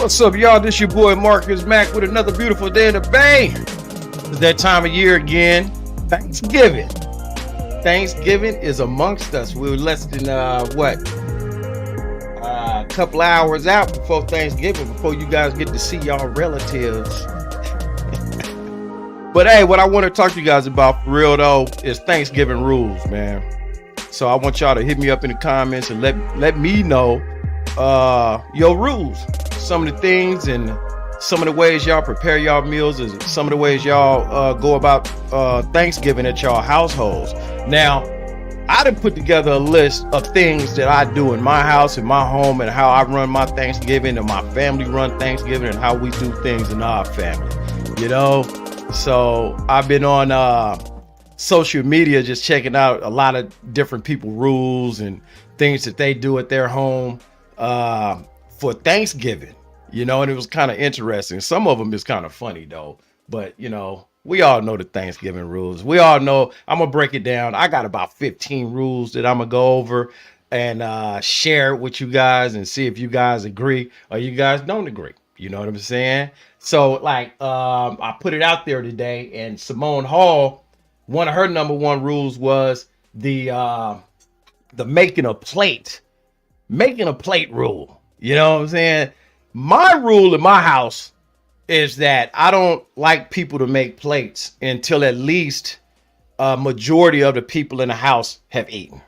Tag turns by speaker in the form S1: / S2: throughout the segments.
S1: What's up, y'all? This your boy Marcus Mack with another beautiful day in the Bay. It's that time of year again. Thanksgiving. Thanksgiving is amongst us. We're less than a couple hours out before Thanksgiving, before you guys get to see y'all relatives. But hey, what I want to talk to you guys about for real though is Thanksgiving rules, man. So I want y'all to hit me up in the comments and let me know your rules, some of the things and some of the ways y'all prepare y'all meals, and some of the ways y'all go about Thanksgiving at y'all households. Now, I done put together a list of things that I do in my house, in my home, and how I run my Thanksgiving, and my family run Thanksgiving, and how we do things in our family, you know? So I've been on social media just checking out a lot of different people rules and things that they do at their home for Thanksgiving, you know, and it was kind of interesting. Some of them is kind of funny though, but you know, we all know the Thanksgiving rules. We all know. I'm gonna break it down. I got about 15 rules that I'm gonna go over and share it with you guys and see if you guys agree or you guys don't agree. You know what I'm saying? So like I put it out there today, and Simone Hall, one of her number one rules was the making a plate rule. You know what I'm saying? My rule in my house is that I don't like people to make plates until at least a majority of the people in the house have eaten.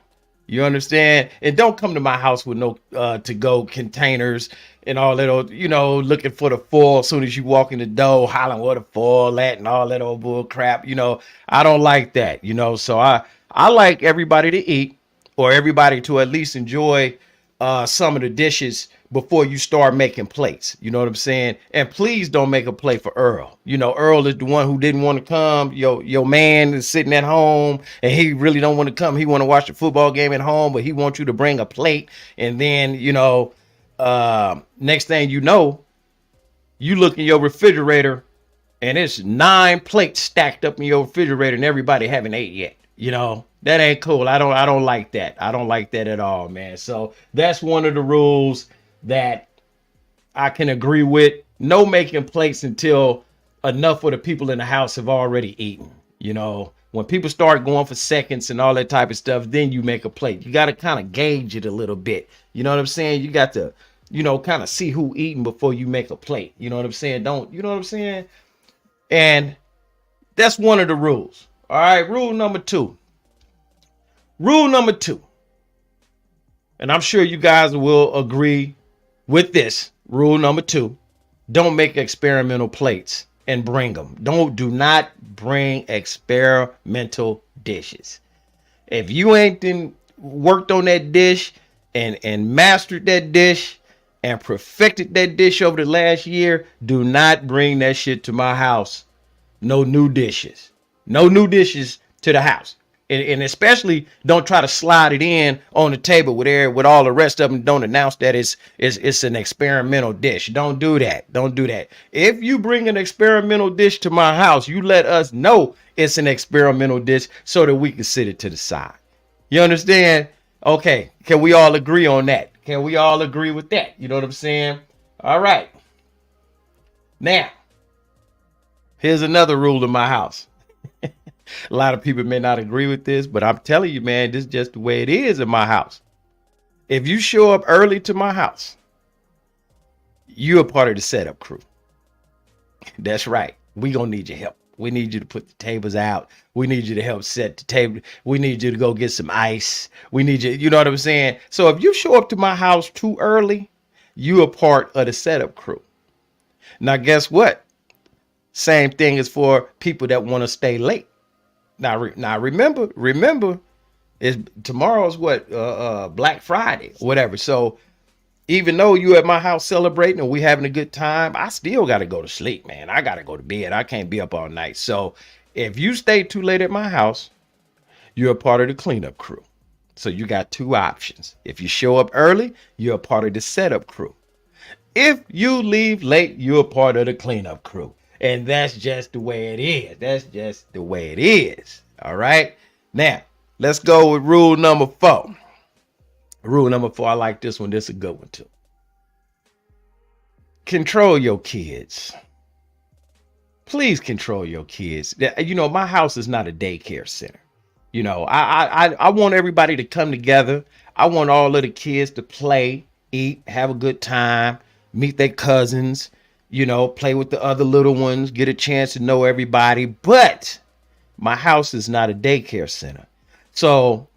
S1: You understand? And don't come to my house with no to-go containers and all that old, you know, looking for the foil as soon as you walk in the door, hollering where the foil at and all that old bull crap. You know, I don't like that, you know. So I like everybody to eat, or everybody to at least enjoy some of the dishes before you start making plates. You know what I'm saying? And please don't make a plate for Earl. You know, Earl is the one who didn't want to come. Your man is sitting at home and he really don't want to come. He want to watch the football game at home, but he wants you to bring a plate. And then, you know, next thing you know, you look in your refrigerator and it's 9 plates stacked up in your refrigerator and everybody haven't ate yet. You know, that ain't cool. I don't like that. I don't like that at all, man. So that's one of the rules that I can agree with. No making plates until enough of the people in the house have already eaten. You know, when people start going for seconds and all that type of stuff, then you make a plate. You got to kind of gauge it a little bit. You know what I'm saying? You got to, you know, kind of see who eating before you make a plate. You know what I'm saying? Don't, you know what I'm saying? And that's one of the rules. All right. Rule number two. And I'm sure you guys will agree with this. Rule number 2, don't make experimental plates and bring them. Do not bring experimental dishes. If you ain't worked on that dish and mastered that dish and perfected that dish over the last year, do not bring that shit to my house. No new dishes. No new dishes to the house. And especially don't try to slide it in on the table with all the rest of them. Don't announce that it's an experimental dish. Don't do that. Don't do that. If you bring an experimental dish to my house, you let us know it's an experimental dish so that we can sit it to the side. You understand? Okay. Can we all agree on that? Can we all agree with that? You know what I'm saying? All right. Now, here's another rule in my house. A lot of people may not agree with this, but I'm telling you, man, this is just the way it is in my house. If you show up early to my house, you're a part of the setup crew. That's right. We gonna need your help. We need you to put the tables out. We need you to help set the table. We need you to go get some ice. We need you, you know what I'm saying? So if you show up to my house too early, you're a part of the setup crew. Now, guess what? Same thing is for people that want to stay late. Now remember, is tomorrow's what? Black Friday, whatever. So even though you at my house celebrating and we having a good time, I still got to go to sleep, man. I got to go to bed. I can't be up all night. So if you stay too late at my house, you're a part of the cleanup crew. So you got 2 options. If you show up early, you're a part of the setup crew. If you leave late, you're a part of the cleanup crew. And that's just the way it is. That's just the way it is. All right. Now, let's go with rule number 4. Rule number 4. I like this one. This is a good one, too. Control your kids. Please control your kids. You know, my house is not a daycare center. You know, I want everybody to come together. I want all of the kids to play, eat, have a good time, meet their cousins, you know, play with the other little ones, get a chance to know everybody. But my house is not a daycare center. So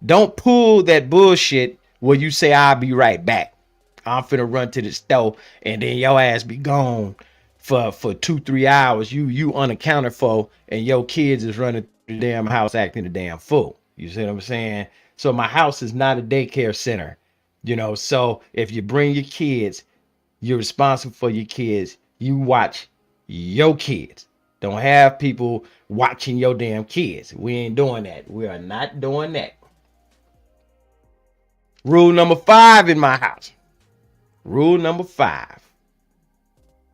S1: don't pull that bullshit where you say, I'll be right back. I'm finna run to the store and then your ass be gone for 2-3 hours. You unaccounted for, and your kids is running the damn house acting a damn fool. You see what I'm saying? So my house is not a daycare center. You know, so if you bring your kids, you're responsible for your kids. You watch your kids. Don't have people watching your damn kids. We ain't doing that. We are not doing that. Rule number 5 in my house. Rule number 5.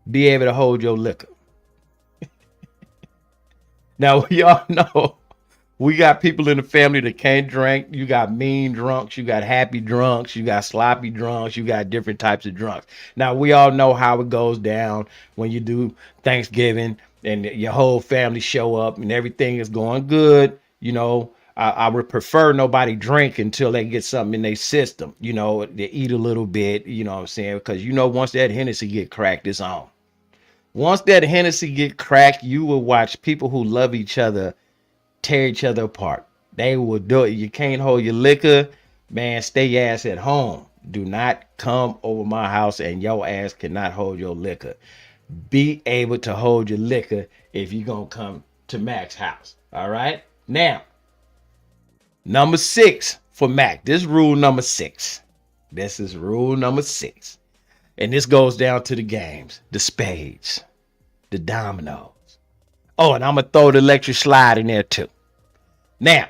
S1: Be able to hold your liquor. Now, we all know we got people in the family that can't drink. You got mean drunks, you got happy drunks, you got sloppy drunks, you got different types of drunks. Now, we all know how it goes down when you do Thanksgiving and your whole family show up and everything is going good. You know, I would prefer nobody drink until they get something in their system. You know, they eat a little bit, you know what I'm saying? Because, you know, once that Hennessy get cracked, it's on. Once that Hennessy get cracked, you will watch people who love each other tear each other apart. They will do it. You can't hold your liquor, man. Stay your ass at home. Do not come over my house and your ass cannot hold your liquor. Be able to hold your liquor if you're gonna come to Mac's house. All right. Now, number 6 for Mac. This rule number 6. This is rule number 6. And this goes down to the games, the spades, the dominoes. Oh, and I'm going to throw the electric slide in there too. Now,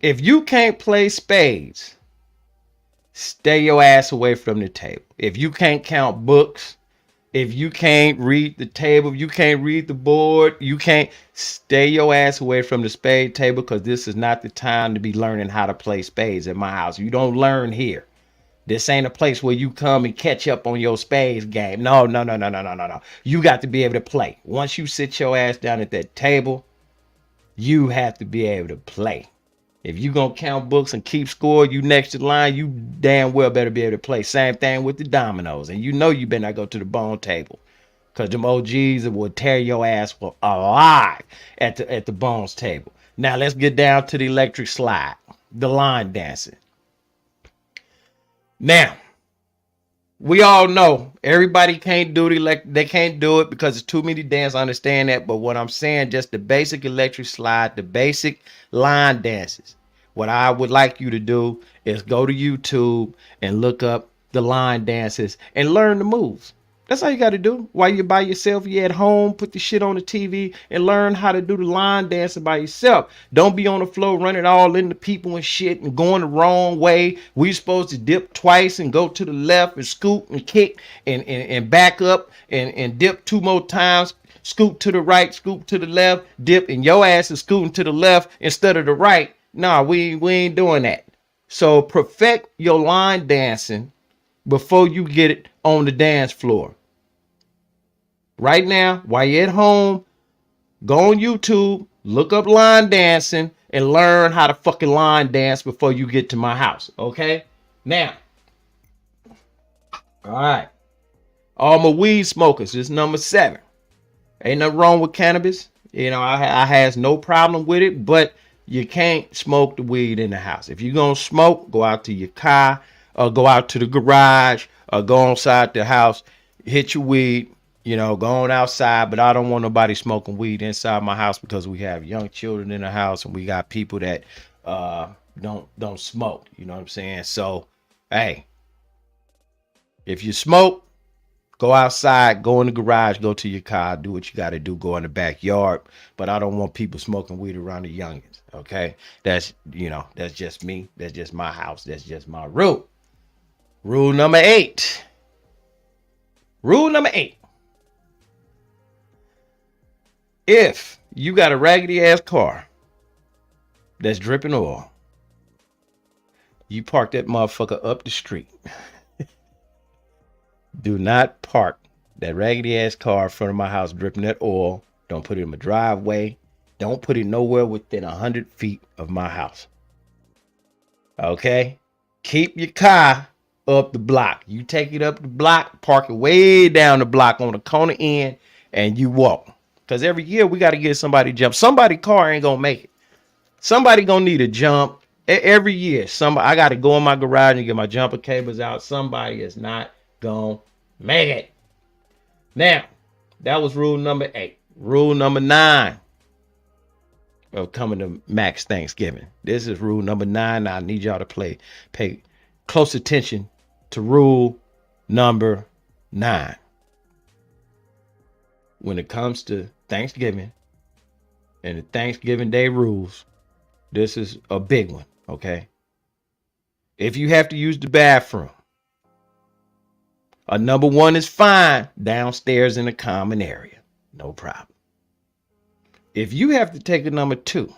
S1: if you can't play spades, stay your ass away from the table. If you can't count books, if you can't read the table, you can't read the board, you can't, stay your ass away from the spade table, because this is not the time to be learning how to play spades at my house. You don't learn here. This ain't a place where you come and catch up on your spades game. No. You got to be able to play. Once you sit your ass down at that table, you have to be able to play. If you gonna count books and keep score, you next to the line, you damn well better be able to play. Same thing with the dominoes. And you know you better not go to the bone table, because them OGs will tear your ass alive at the bones table. Now let's get down to the electric slide, the line dancing. Now, we all know everybody can't do they can't do it because it's too many dances. I understand that, but what I'm saying, just the basic electric slide, the basic line dances. What I would like you to do is go to YouTube and look up the line dances and learn the moves. That's all you got to do. While you're by yourself, you're at home, put the shit on the TV and learn how to do the line dancing by yourself. Don't be on the floor running all into people and shit and going the wrong way. We supposed to dip twice and go to the left and scoot and kick and back up and dip 2 more times. Scoot to the right, scoot to the left, dip, and your ass is scooting to the left instead of the right. Nah, we ain't doing that. So perfect your line dancing before you get it on the dance floor. Right now, while you're at home, go on YouTube, look up line dancing, and learn how to fucking line dance before you get to my house. Okay? Now, all right. All my weed smokers, this is number 7. Ain't nothing wrong with cannabis. You know, I has no problem with it, but you can't smoke the weed in the house. If you're going to smoke, go out to your car, or go out to the garage, or go inside the house, hit your weed, you know, go on outside. But I don't want nobody smoking weed inside my house, because we have young children in the house and we got people that don't smoke. You know what I'm saying? So, hey, if you smoke, go outside, go in the garage, go to your car, do what you got to do, go in the backyard. But I don't want people smoking weed around the youngins. Okay? That's, you know, that's just me. That's just my house. That's just my rule. Rule number 8. Rule number 8. If you got a raggedy ass car that's dripping oil, you park that motherfucker up the street. Do not park That raggedy ass car in front of my house dripping that oil. Don't put it in my driveway. Don't put it nowhere within 100 feet of my house. Okay? Keep your car up the block. You take it up the block, park it way down the block on the corner end, and you walk. Because every year we got to get somebody to jump. Somebody car ain't going to make it. Somebody going to need a jump. Every year, I got to go in my garage and get my jumper cables out. Somebody is not going to make it. Now, that was rule number 8. Rule number 9 of coming to Max Thanksgiving. This is rule number 9. Now I need y'all to pay close attention to rule number 9. When it comes to Thanksgiving and the Thanksgiving Day rules, this is a big one, okay? If you have to use the bathroom, a number 1 is fine downstairs in the common area. No problem. If you have to take a number 2,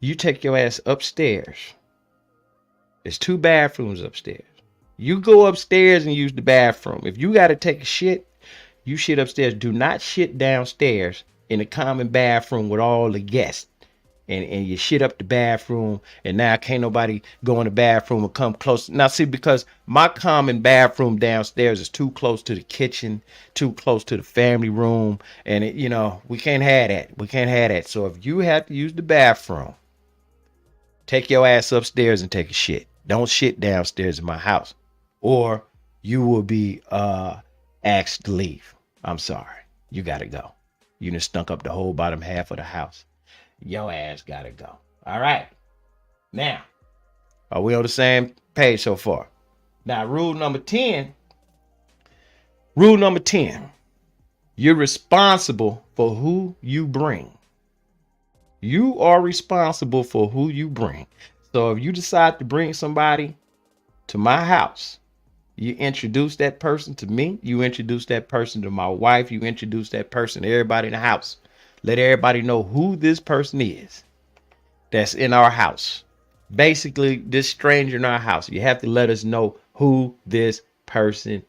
S1: you take your ass upstairs. There's 2 bathrooms upstairs. You go upstairs and use the bathroom. If you got to take a shit, you shit upstairs. Do not shit downstairs in the common bathroom with all the guests. And you shit up the bathroom, and now can't nobody go in the bathroom and come close. Now see, because my common bathroom downstairs is too close to the kitchen, too close to the family room, and we can't have that. We can't have that. So if you have to use the bathroom, take your ass upstairs and take a shit. Don't shit downstairs in my house, or you will be asked to leave. I'm sorry. You gotta go. You done stunk up the whole bottom half of the house. Your ass gotta go. All right. Now, are we on the same page so far? Now, rule number 10. Rule number 10. You're responsible for who you bring. You are responsible for who you bring. So if you decide to bring somebody to my house, you introduce that person to me. You introduce that person to my wife. You introduce that person to everybody in the house. Let everybody know who this person is that's in our house. Basically, this stranger in our house. You have to let us know who this person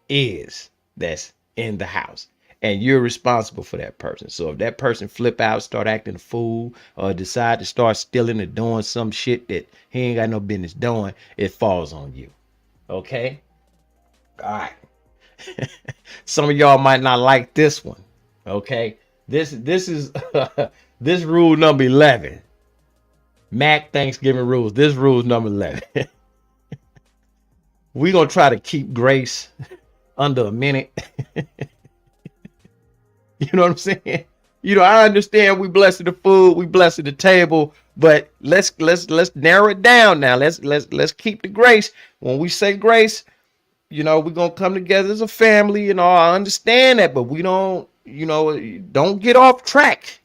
S1: is that's in the house. And you're responsible for that person. So if that person flip out, start acting a fool, or decide to start stealing or doing some shit that he ain't got no business doing, it falls on you. Okay? All right. Some of y'all might not like this one. Okay? This is this rule number 11. Mac Thanksgiving rules. This rule is number 11. We're going to try to keep grace under a minute. You know what I'm saying? I understand we blessed the food, we blessed the table, but let's narrow it down now. Let's keep the grace. When we say grace, we're going to come together as a family and all. I understand that, but we don't get off track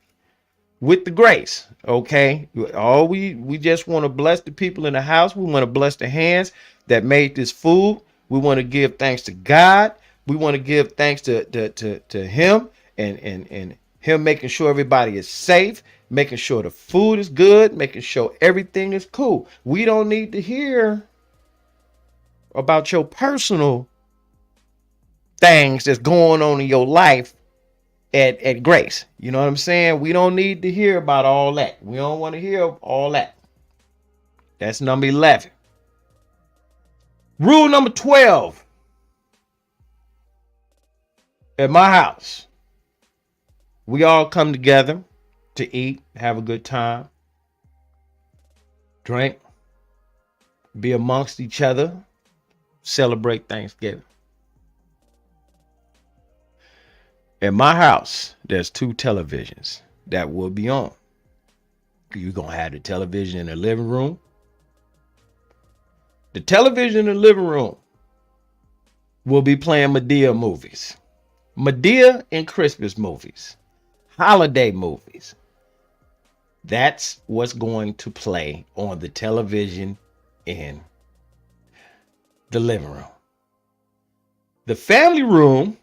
S1: with the grace. Okay. We just want to bless the people in the house. We want to bless the hands that made this food. We want to give thanks to God. We want to give thanks to him and him making sure everybody is safe, making sure the food is good, making sure everything is cool. We don't need to hear about your personal things that's going on in your life at Grace. You know what I'm saying? We don't need to hear about all that. We don't want to hear all that. That's number 11. Rule number 12. At my house, we all come together to eat, have a good time, drink, be amongst each other, celebrate Thanksgiving. In my house, there's 2 televisions that will be on. You're going to have the television in the living room. The television in the living room will be playing Madea movies. Madea and Christmas movies. Holiday movies. That's what's going to play on the television in the living room. The family room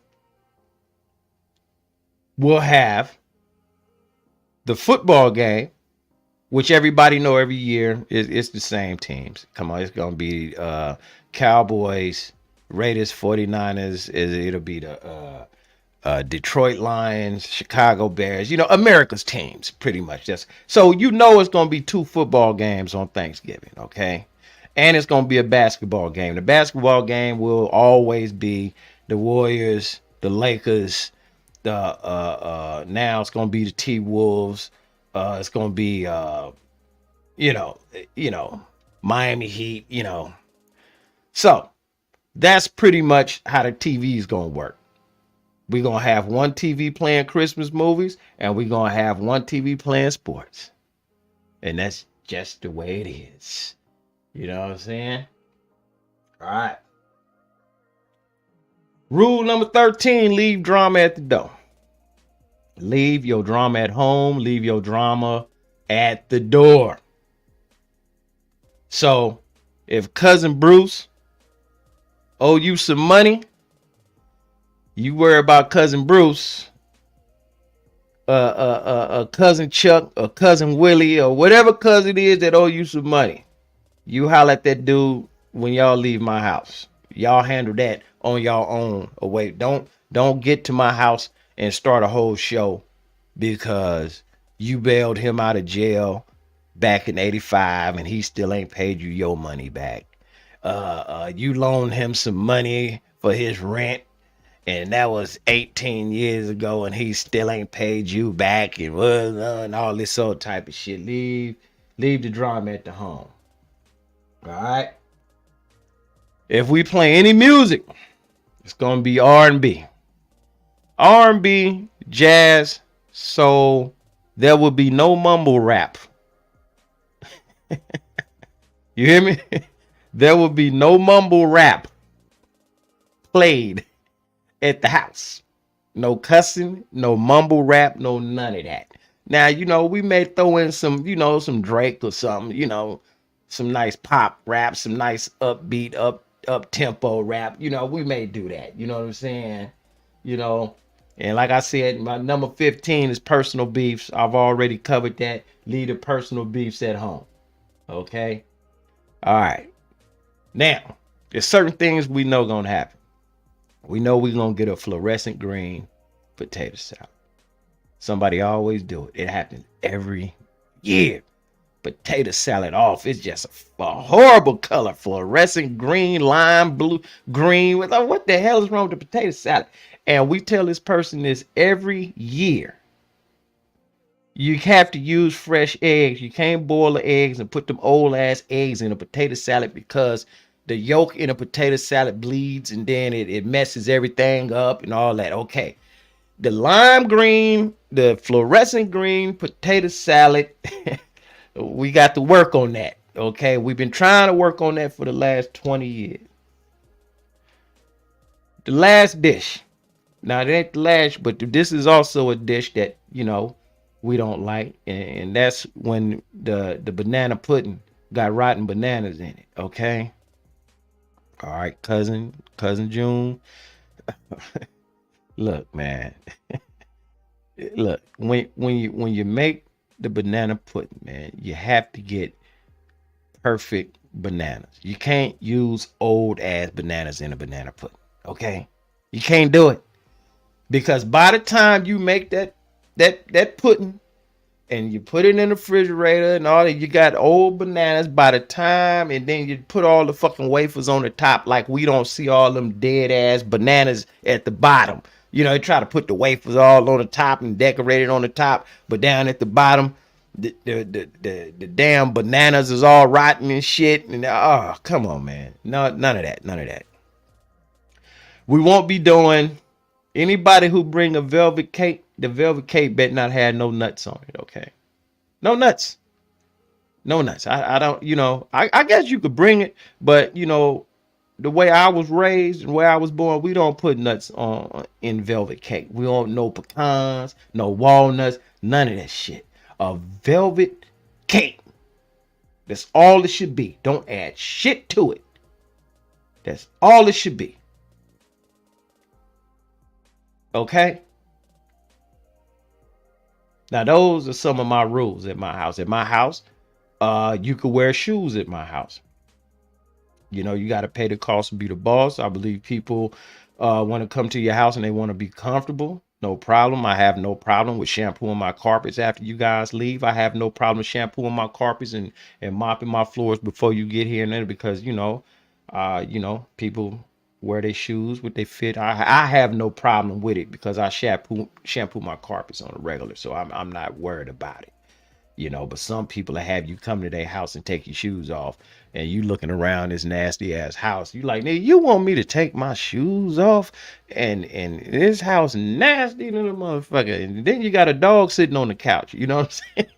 S1: will have the football game, which everybody know every year it's the same teams. Come on, it's gonna be Cowboys Raiders, 49ers, it'll be the Detroit Lions, Chicago Bears, America's teams, pretty much. So it's gonna be 2 football games on Thanksgiving, okay? And it's gonna be a basketball game. The basketball game will always be the Warriors, the Lakers, the now it's gonna be the T Wolves, it's gonna be you know, Miami Heat, So that's pretty much how the TV is gonna work. We're going to have one TV playing Christmas movies, and we're going to have one TV playing sports. And that's just the way it is. You know what I'm saying? All right. Rule number 13, leave drama at the door. Leave your drama at home. Leave your drama at the door. So if Cousin Bruce owe you some money, you worry about Cousin Bruce, Cousin Chuck, or Cousin Willie, or whatever cousin it is that owe you some money. You holler at that dude when y'all leave my house. Y'all handle that on y'all own. Or wait, don't get to my house and start a whole show because you bailed him out of jail back in '85 and he still ain't paid you your money back. You loaned him some money for his rent, and that was 18 years ago, and he still ain't paid you back, and all this old type of shit. Leave the drama at the home. All right. If we play any music, it's gonna be R&B, jazz, soul. There will be no mumble rap. You hear me? There will be no mumble rap played at the house. No cussing, no mumble rap, no none of that. Now, we may throw in some, some Drake or something, some nice pop rap, some nice upbeat, up tempo rap. We may do that. You know what I'm saying? And like I said, my number 15 is personal beefs. I've already covered that. Leave the personal beefs at home. Okay? All right. Now, there's certain things we know gonna happen. We know we're gonna get a fluorescent green potato salad. Somebody always do it. It happens every year. Potato salad off. It's just a horrible color. Fluorescent green, lime, blue, green. What the hell is wrong with the potato salad? And we tell this person this every year. You have to use fresh eggs. You can't boil the eggs and put them old ass eggs in a potato salad because the yolk in a potato salad bleeds and then it messes everything up and all that. Okay. The lime green, the fluorescent green potato salad, we got to work on that. Okay. We've been trying to work on that for the last 20 years. The last dish. Now, it ain't the last, but this is also a dish that, we don't like. And that's when the banana pudding got rotten bananas in it. Okay. All right, cousin June. Look, man. Look, when you make the banana pudding, man, you have to get perfect bananas. You can't use old ass bananas in a banana pudding. Okay? You can't do it. Because by the time you make that pudding and you put it in the refrigerator and all that, you got old bananas by the time, and then you put all the fucking wafers on the top like we don't see all them dead ass bananas at the bottom. You try to put the wafers all on the top and decorate it on the top, but down at the bottom, the damn bananas is all rotten and shit. And oh, come on, man. No, none of that. We won't be doing anybody who bring a velvet cake. The velvet cake better not have no nuts on it, okay? No nuts. I don't, I guess you could bring it, but the way I was raised and where I was born, we don't put nuts on in velvet cake. We don't no pecans, no walnuts, none of that shit. A velvet cake. That's all it should be. Don't add shit to it. That's all it should be. Okay? Now, those are some of my rules at my house. At my house, you could wear shoes at my house. You know, you got to pay the cost to be the boss. I believe people want to come to your house and they want to be comfortable. No problem. I have no problem with shampooing my carpets after you guys leave. I have no problem shampooing my carpets and mopping my floors before you get here and then, because people wear their shoes with their fit. I have no problem with it because I shampoo my carpets on a regular, so I'm not worried about it. But some people have you come to their house and take your shoes off, and you looking around this nasty ass house. You like, nigga, you want me to take my shoes off? And this house nasty little motherfucker. And then you got a dog sitting on the couch. You know what I'm saying?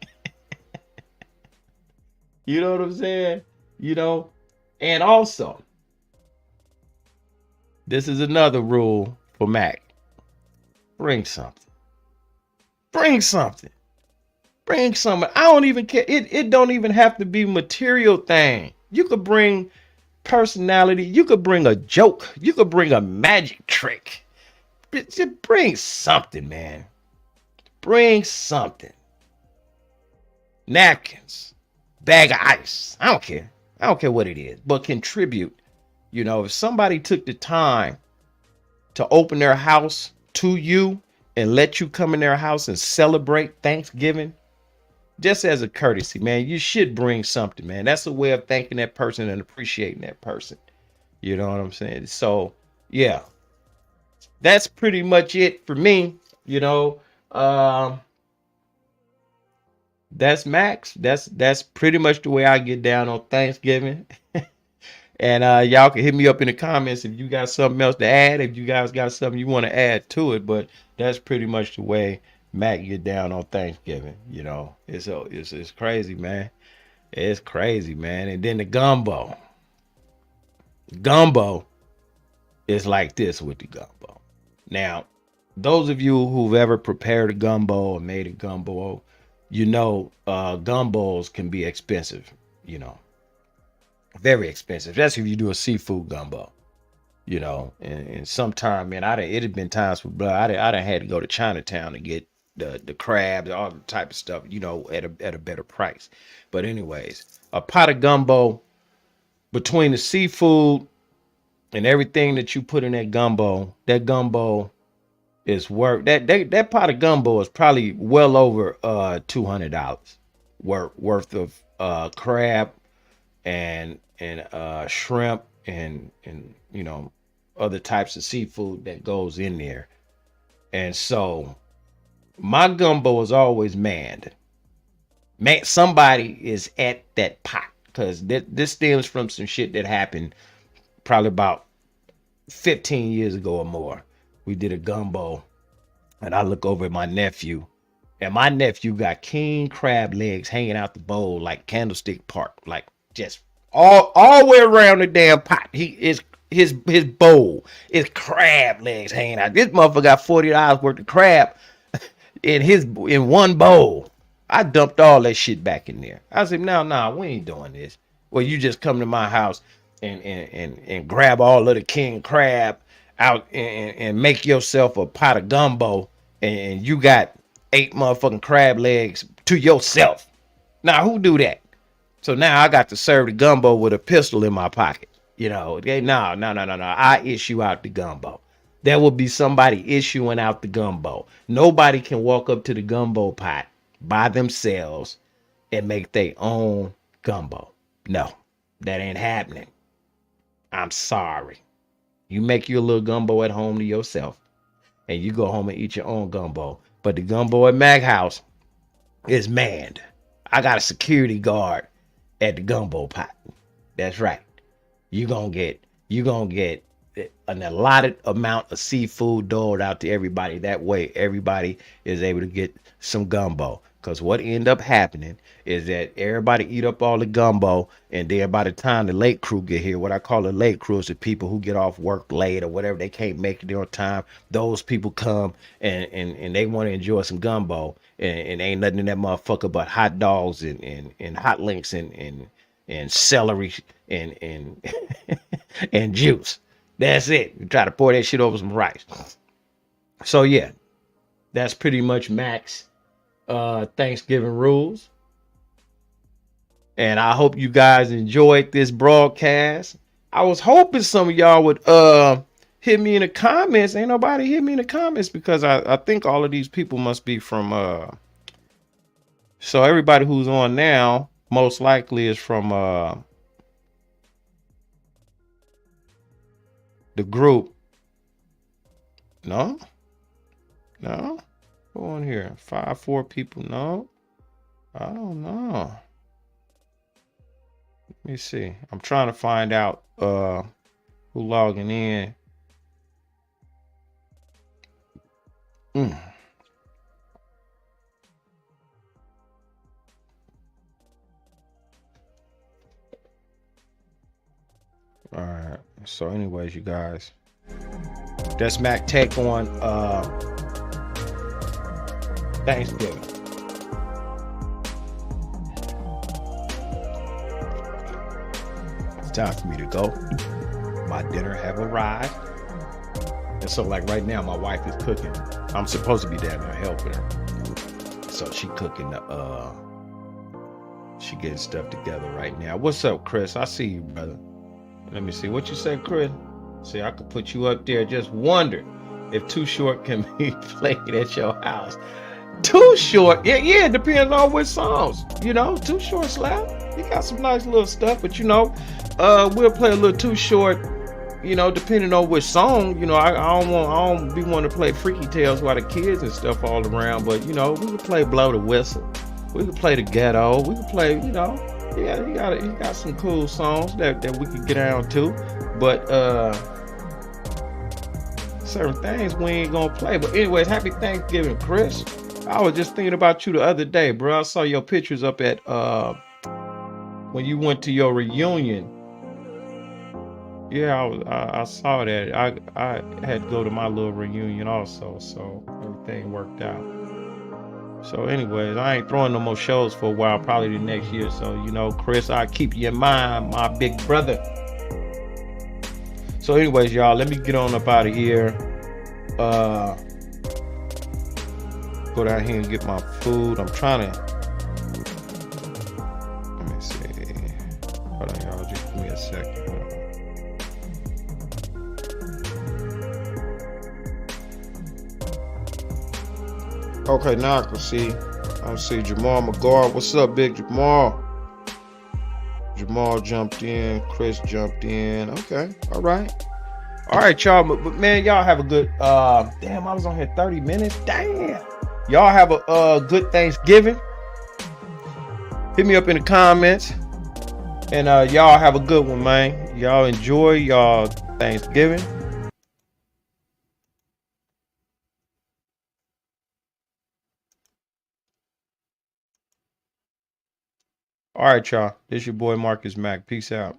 S1: You know what I'm saying? You know? And also, this is another rule for Mac. Bring something. Bring something. Bring something. I don't even care. It don't even have to be material thing. You could bring personality. You could bring a joke. You could bring a magic trick. Just bring something, man. Bring something. Napkins. Bag of ice. I don't care. I don't care what it is. But contribute. If somebody took the time to open their house to you and let you come in their house and celebrate Thanksgiving, just as a courtesy, man, you should bring something, man. That's a way of thanking that person and appreciating that person. You know what I'm saying? So, yeah, that's pretty much it for me. That's Max. That's pretty much the way I get down on Thanksgiving. And y'all can hit me up in the comments if you got something else to add, if you guys got something you want to add to it. But that's pretty much the way Mac get down on Thanksgiving. It's crazy, man. It's crazy, man. And then the gumbo. Gumbo is like this with the gumbo. Now, those of you who've ever prepared a gumbo or made a gumbo, gumbos can be expensive, very expensive, especially if you do a seafood gumbo. And sometime, man, it had been times with blood. I done had to go to Chinatown to get the crabs, all the type of stuff, at a better price. But anyways, a pot of gumbo, between the seafood and everything that you put in that gumbo is worth that pot of gumbo is probably well over $200 worth of crab and shrimp and other types of seafood that goes in there. And so my gumbo is always manned. Man, somebody is at that pot, because this stems from some shit that happened probably about 15 years ago or more. We did a gumbo, and I look over at my nephew, and my nephew got king crab legs hanging out the bowl like Candlestick Park, like just all the way around the damn pot. His bowl is crab legs hanging out. This motherfucker got $40 worth of crab in one bowl. I dumped all that shit back in there. I said, no, we ain't doing this. Well, you just come to my house and grab all of the king crab out and make yourself a pot of gumbo, and you got 8 motherfucking crab legs to yourself. Now, who do that? So now I got to serve the gumbo with a pistol in my pocket. No. I issue out the gumbo. There will be somebody issuing out the gumbo. Nobody can walk up to the gumbo pot by themselves and make their own gumbo. No, that ain't happening. I'm sorry. You make your little gumbo at home to yourself, and you go home and eat your own gumbo. But the gumbo at Mac House is manned. I got a security guard at the gumbo pot. That's right. You gonna get an allotted amount of seafood doled out to everybody. That way everybody is able to get some gumbo. Because what end up happening is that everybody eat up all the gumbo, and then by the time the late crew get here, what I call the late crew is the people who get off work late or whatever, they can't make it on time. Those people come and they want to enjoy some gumbo, and ain't nothing in that motherfucker but hot dogs and hot links and celery and and juice. That's it. You try to pour that shit over some rice. So yeah, that's pretty much Max Thanksgiving rules. And I hope you guys enjoyed this broadcast. I was hoping some of y'all would hit me in the comments. Ain't nobody hit me in the comments because I think all of these people must be from so everybody who's on now most likely is from the group. No? No? Who on here? 4 people. No? I don't know. Let me see. I'm trying to find out who logging in. Mm. All right. So anyways, you guys, that's Mac Tech on Thanksgiving. It's time for me to go. My dinner have arrived. And so like right now, my wife is cooking. I'm supposed to be down there helping her. So she cooking the she getting stuff together right now. What's up, Chris? I see you, brother. Let me see what you say, Chris. See, I could put you up there. Just wonder if Too Short can be played at your house. Too Short, yeah, it depends on which songs. You know, Too Short slap. He got some nice little stuff, but you know, we'll play a little Too Short. You know, depending on which song. You know, I don't be wanting to play Freaky Tales while the kids and stuff all around. But you know, we could play Blow the Whistle. We could play the Ghetto. We could play, you know, yeah, he got some cool songs that we could get down to. But certain things we ain't gonna play. But anyways, happy Thanksgiving, Chris. I was just thinking about you the other day, bro. I saw your pictures up at when you went to your reunion. Yeah, I saw that. I had to go to my little reunion also, so everything worked out. So anyways, I ain't throwing no more shows for a while, probably the next year. So, you know, Chris, I keep you in mind, my big brother. So anyways, y'all, let me get on up out of here. Go down here and get my food. I'm trying to, let me see. Hold on, y'all, just give me a second. Okay, now I can see. I see Jamal McGard. What's up, big Jamal? Jamal jumped in. Chris jumped in. Okay, all right. All right, y'all. But man, y'all have a good. Damn, I was on here 30 minutes. Damn. Y'all have a good Thanksgiving. Hit me up in the comments, and y'all have a good one, man. Y'all enjoy y'all Thanksgiving. All right, y'all. This your boy Marcus Mack. Peace out.